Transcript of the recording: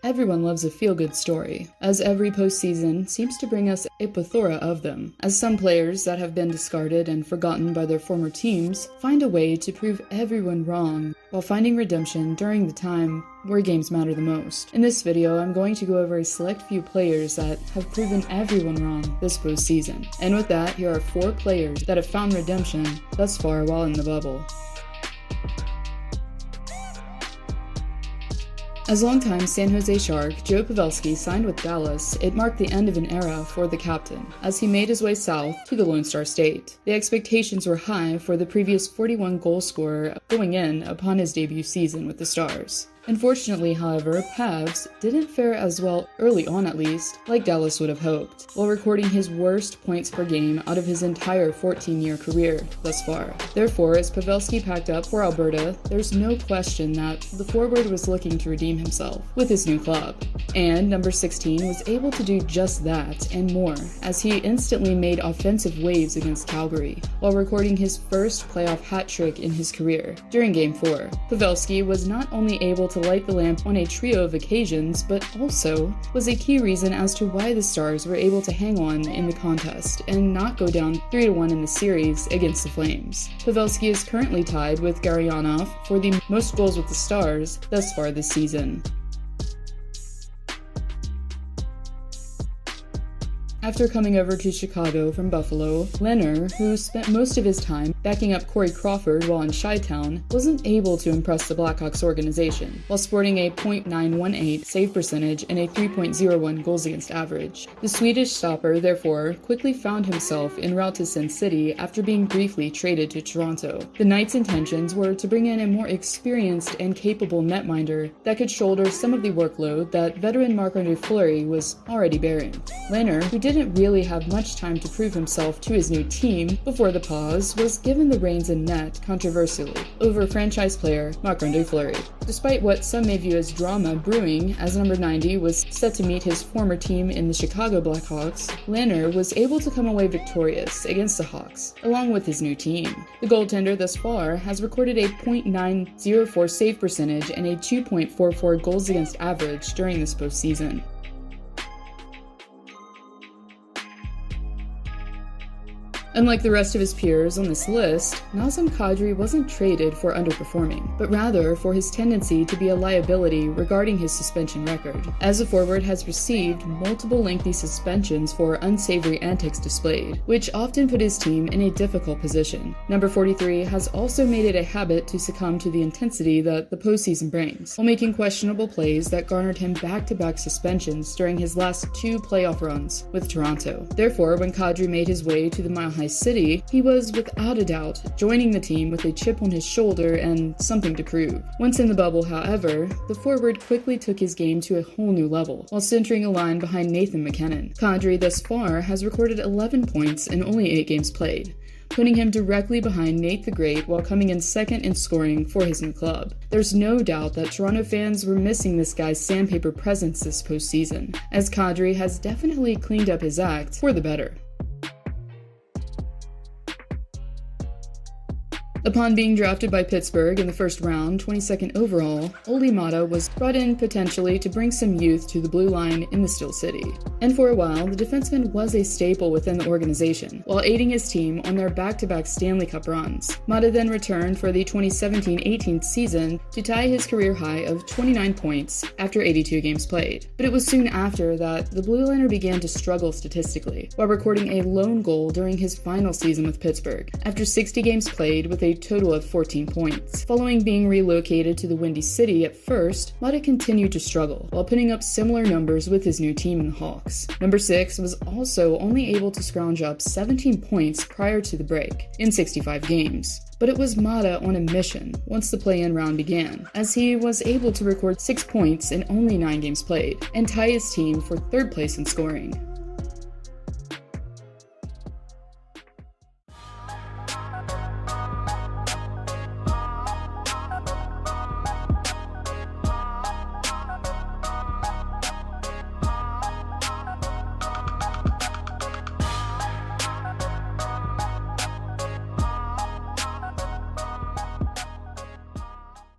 Everyone loves a feel-good story, as every postseason seems to bring us a plethora of them, as some players that have been discarded and forgotten by their former teams find a way to prove everyone wrong while finding redemption during the time where games matter the most. In this video, I'm going to go over a select few players that have proven everyone wrong this postseason. And with that, here are 4 players that have found redemption thus far while in the bubble. As longtime San Jose Shark Joe Pavelski signed with Dallas, it marked the end of an era for the captain, as he made his way south to the Lone Star State. The expectations were high for the previous 41 goal scorer going in upon his debut season with the Stars. Unfortunately, however, Pavs didn't fare as well, early on at least, like Dallas would have hoped, while recording his worst points per game out of his entire 14-year career thus far. Therefore, as Pavelski packed up for Alberta, there's no question that the forward was looking to redeem himself with his new club. And number 16 was able to do just that and more, as he instantly made offensive waves against Calgary, while recording his first playoff hat trick in his career during Game 4. Pavelski was not only able to light the lamp on a trio of occasions, but also was a key reason as to why the Stars were able to hang on in the contest and not go down 3-1 in the series against the Flames. Pavelski is currently tied with Garyanov for the most goals with the Stars thus far this season. After coming over to Chicago from Buffalo, Lehner, who spent most of his time backing up Corey Crawford while in Chi-Town, wasn't able to impress the Blackhawks organization, while sporting a .918 save percentage and a 3.01 goals against average. The Swedish stopper, therefore, quickly found himself en route to Sin City after being briefly traded to Toronto. The Knights' intentions were to bring in a more experienced and capable netminder that could shoulder some of the workload that veteran Marc-Andre was already bearing. Lehner, who didn't really have much time to prove himself to his new team before the pause, was given the reins in net controversially over franchise player Marc-Andre. Despite what some may view as drama brewing, as number 90 was set to meet his former team in the Chicago Blackhawks, Lehner was able to come away victorious against the Hawks, along with his new team. The goaltender thus far has recorded a .904 save percentage and a 2.44 goals against average during this postseason. Unlike the rest of his peers on this list, Nazem Kadri wasn't traded for underperforming, but rather for his tendency to be a liability regarding his suspension record, as the forward has received multiple lengthy suspensions for unsavory antics displayed, which often put his team in a difficult position. Number 43 has also made it a habit to succumb to the intensity that the postseason brings, while making questionable plays that garnered him back-to-back suspensions during his last 2 playoff runs with Toronto. Therefore, when Kadri made his way to the Mile High City, he was without a doubt joining the team with a chip on his shoulder and something to prove. Once in the bubble, however, the forward quickly took his game to a whole new level, while centering a line behind Nathan MacKinnon. Kadri thus far has recorded 11 points in only 8 games played, putting him directly behind Nate the Great while coming in second in scoring for his new club. There's no doubt that Toronto fans were missing this guy's sandpaper presence this postseason, as Kadri has definitely cleaned up his act for the better. Upon being drafted by Pittsburgh in the first round, 22nd overall, Olli Maatta was brought in potentially to bring some youth to the blue line in the Steel City. And for a while, the defenseman was a staple within the organization, while aiding his team on their back-to-back Stanley Cup runs. Maatta then returned for the 2017-18 season to tie his career high of 29 points after 82 games played. But it was soon after that the blue liner began to struggle statistically, while recording a lone goal during his final season with Pittsburgh, after 60 games played with a total of 14 points. Following being relocated to the Windy City at first, Maatta continued to struggle, while putting up similar numbers with his new team in the Hawks. Number 6 was also only able to scrounge up 17 points prior to the break, in 65 games. But it was Maatta on a mission once the play-in round began, as he was able to record 6 points in only 9 games played, and tie his team for 3rd place in scoring.